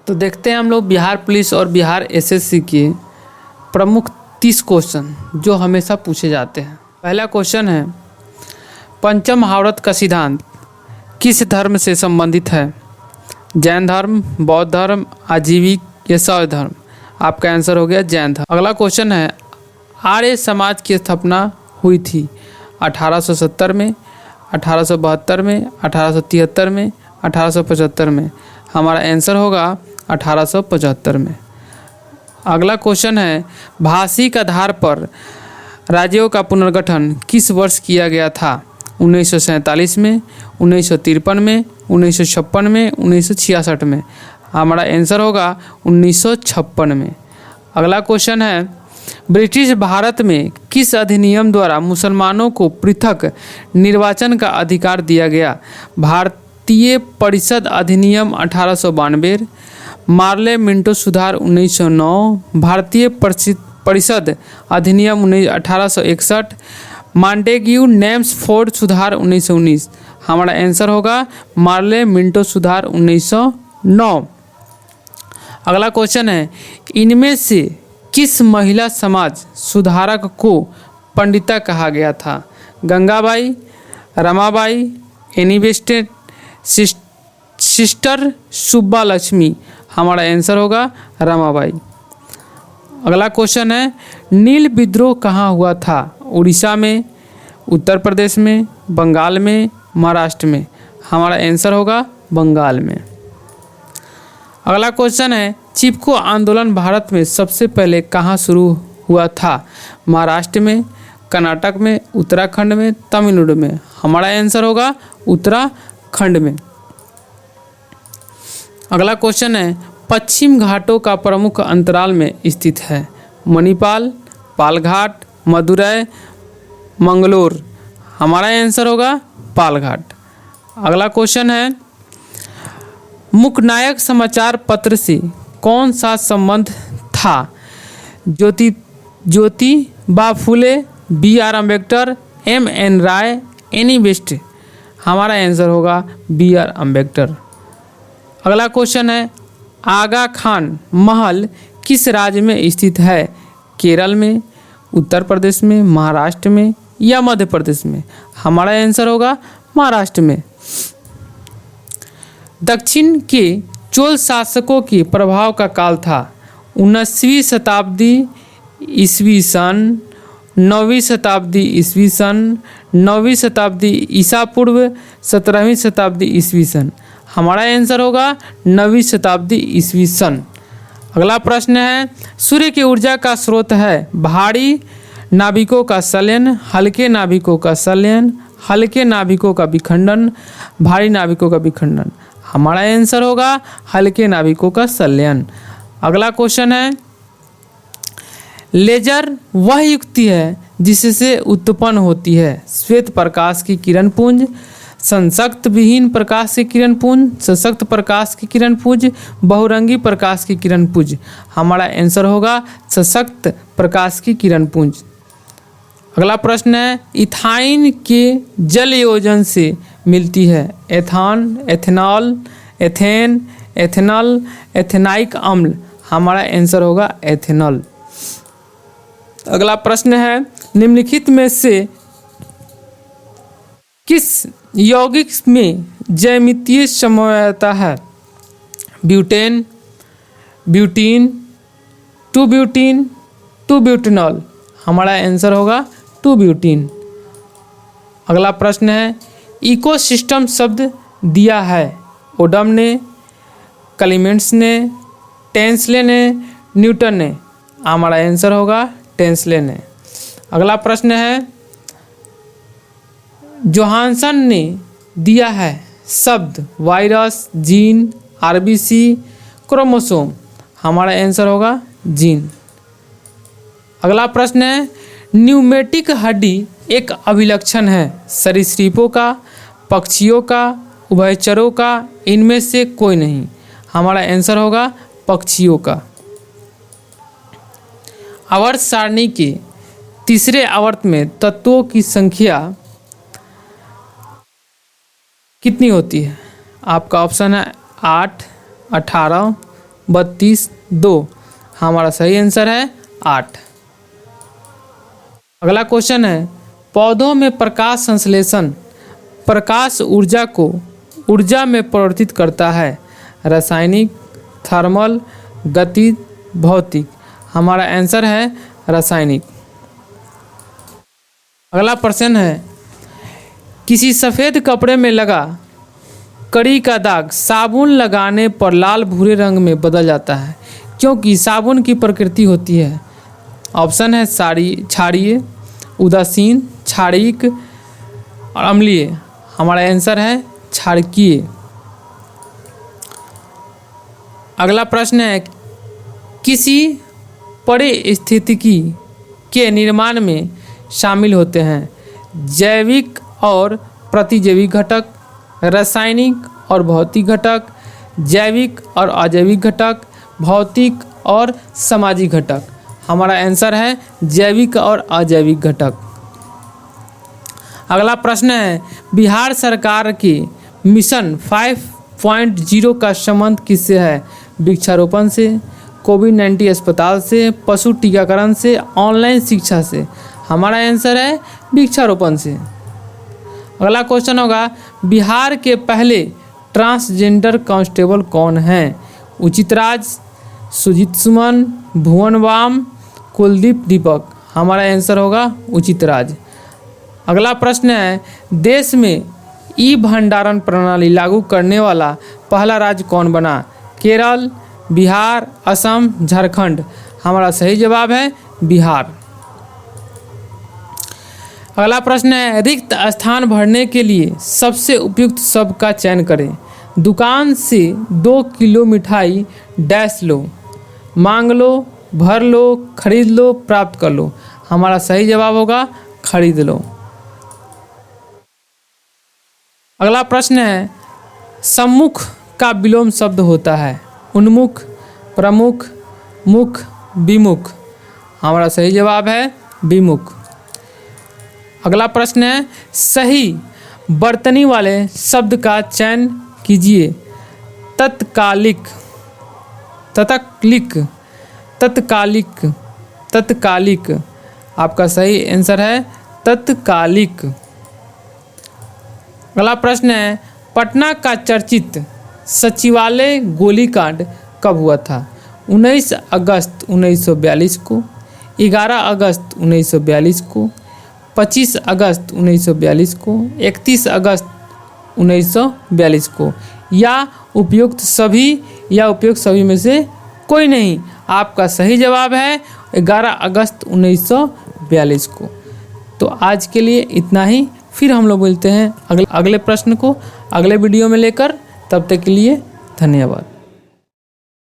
तो देखते हैं हम लोग बिहार पुलिस और बिहार एसएससी के प्रमुख 30 क्वेश्चन जो हमेशा पूछे जाते हैं। पहला क्वेश्चन है, पंचम महाव्रत का सिद्धांत किस धर्म से संबंधित है? जैन धर्म, बौद्ध धर्म, आजीविक या शैव धर्म? आपका आंसर हो गया जैन धर्म। अगला क्वेश्चन है, आर्य समाज की स्थापना हुई थी 1870 में, 1872 में, 1873 में, 1875 में? हमारा आंसर होगा 1875 में। अगला क्वेश्चन है, भाषिक आधार पर राज्यों का पुनर्गठन किस वर्ष किया गया था? 1947 में, 1953 में, 1956 में, 1966 में? हमारा आंसर होगा 1956 में। अगला क्वेश्चन है, ब्रिटिश भारत में किस अधिनियम द्वारा मुसलमानों को पृथक निर्वाचन का अधिकार दिया गया? भारतीय परिषद अधिनियम 1892, मार्ले मिंटो सुधार 1909, भारतीय परिषद अधिनियम 1861, मॉन्टेग्यू नेम्सफोर्ड सुधार 1919? हमारा आंसर होगा मार्ले मिंटो सुधार 1909। अगला क्वेश्चन है, इनमें से किस महिला समाज सुधारक को पंडिता कहा गया था? Gangabai, Ramabai, any vested, sister Subba Lakshmi? हमारा आंसर होगा रमाबाई। अगला क्वेश्चन है, नील विद्रोह कहाँ हुआ था? उड़ीसा में, उत्तर प्रदेश में, बंगाल में, महाराष्ट्र में? हमारा आंसर होगा बंगाल में। अगला क्वेश्चन है, चिपको आंदोलन भारत में सबसे पहले कहाँ शुरू हुआ था? महाराष्ट्र में, कर्नाटक में, उत्तराखंड में, तमिलनाडु में? हमारा आंसर होगा उत्तराखंड में। अगला क्वेश्चन है, पश्चिम घाटों का प्रमुख अंतराल में स्थित है? मणिपाल, पालघाट, मदुरै, मंगलोर? हमारा आंसर होगा पालघाट। अगला क्वेश्चन है, मुकनायक समाचार पत्र से कौन सा संबंध था? ज्योतिबा फुले, बी.आर. अम्बेडकर, M.N. राय, एनी बेस्ट? हमारा आंसर होगा बी.आर. अम्बेडकर। अगला क्वेश्चन है, आगा खान महल किस राज्य में स्थित है? केरल में, उत्तर प्रदेश में, महाराष्ट्र में या मध्य प्रदेश में? हमारा आंसर होगा महाराष्ट्र में। दक्षिण के चोल शासकों के प्रभाव का काल था 19वीं शताब्दी ईस्वी सन, 9वीं शताब्दी ईस्वी सन, 9वीं शताब्दी ईसा पूर्व, 17वीं शताब्दी ईस्वी सन? हमारा आंसर होगा 9वीं शताब्दी ईस्वी सन। अगला प्रश्न है, सूर्य की ऊर्जा का स्रोत है भारी नाभिकों का संलयन, हल्के नाभिकों का संलयन, हल्के नाभिकों का विखंडन, भारी नाभिकों का विखंडन? हमारा आंसर होगा हल्के नाभिकों का संलयन। अगला क्वेश्चन है, लेजर वह युक्ति है जिससे उत्पन्न होती है श्वेत प्रकाश की किरण पुंज, संसक्त विहीन प्रकाश की किरण पुंज, सशक्त प्रकाश की किरण पुंज, बहुरंगी प्रकाश की किरण पुंज? हमारा आंसर होगा सशक्त प्रकाश की किरण पुंज। अगला प्रश्न है, इथाइन के जल योजन से मिलती है एथान, एथेनॉल, एथेन, एथेनॉल, एथेनाइक अम्ल? हमारा आंसर होगा एथेनॉल। अगला प्रश्न है, निम्नलिखित में से किस यौगिक में ज्यामितीय समवायता है? Butane, butene, butene, butanol? हमारा आंसर होगा 2-ब्यूटीन। अगला प्रश्न है, इकोसिस्टम शब्द दिया है ओडम ने, क्लीमेंट्स ने, टेंसले ने, न्यूटन ने? हमारा आंसर होगा टेंसले ने। अगला प्रश्न है, जोहानसन ने दिया है शब्द वायरस, जीन, आरबीसी, क्रोमोसोम? हमारा आंसर होगा जीन। अगला प्रश्न है, न्यूमेटिक हड्डी एक अभिलक्षण है सरीसृपों का, पक्षियों का, उभयचरों का, इनमें से कोई नहीं? हमारा आंसर होगा पक्षियों का। आवर्त सारणी के तीसरे आवर्त में तत्वों की संख्या कितनी होती है? आपका ऑप्शन है 8, 18, 32, 2। हमारा सही आंसर है 8। अगला क्वेश्चन है, पौधों में प्रकाश संश्लेषण प्रकाश ऊर्जा को ऊर्जा में परिवर्तित करता है। रासायनिक, थर्मल, गतिज, भौतिक। हमारा आंसर है रासायनिक। अगला प्रश्न है, किसी सफ़ेद कपड़े में लगा कड़ी का दाग साबुन लगाने पर लाल भूरे रंग में बदल जाता है, क्योंकि साबुन की प्रकृति होती है। ऑप्शन है क्षारीय, उदासीन, क्षारिक और अम्लीय। हमारा आंसर है क्षारकीय। अगला प्रश्न है, किसी पारिस्थितिकी के निर्माण में शामिल होते हैं जैविक और प्रतिजैविक घटक, रासायनिक और भौतिक घटक, जैविक और अजैविक घटक, भौतिक और सामाजिक घटक। हमारा आंसर है जैविक और अजैविक घटक। अगला प्रश्न है, बिहार सरकार के मिशन 5.0 का संबंध किससे है? वृक्षारोपण से, कोविड-19 अस्पताल से, पशु टीकाकरण से, ऑनलाइन शिक्षा से। हमारा आंसर है वृक्षारोपण से। अगला क्वेश्चन होगा, बिहार के पहले ट्रांसजेंडर कांस्टेबल कौन हैं? उचित राज, सुजीत सुमन, भुवन वाम, कुलदीप दीपक। हमारा आंसर होगा उचित राज। अगला प्रश्न है, देश में ई भंडारण प्रणाली लागू करने वाला पहला राज्य कौन बना? केरल, बिहार, असम, झारखंड। हमारा सही जवाब है बिहार। अगला प्रश्न है, रिक्त स्थान भरने के लिए सबसे उपयुक्त शब्द का चयन करें। दुकान से 2 किलो मिठाई डैश लो, मांग लो, भर लो, खरीद लो, प्राप्त कर लो। हमारा सही जवाब होगा खरीद लो। अगला प्रश्न है, सम्मुख का विलोम शब्द होता है उन्मुख, प्रमुख, मुख, विमुख। हमारा सही जवाब है विमुख। अगला प्रश्न है, सही वर्तनी वाले शब्द का चयन कीजिए। तत्कालिक, तत्कालिक, तत्कालिक, तत्कालिक। आपका सही आंसर है तत्कालिक। अगला प्रश्न है, पटना का चर्चित सचिवालय गोलीकांड कब हुआ था? 19 अगस्त 1942 को, 11 अगस्त 1942 को, 25 अगस्त 1942 को, 31 अगस्त 1942 को, या उपयुक्त सभी में से कोई नहीं। आपका सही जवाब है 11 अगस्त 1942 को। तो आज के लिए इतना ही। फिर हम लोग मिलते हैं अगले प्रश्न को अगले वीडियो में लेकर। तब तक के लिए धन्यवाद।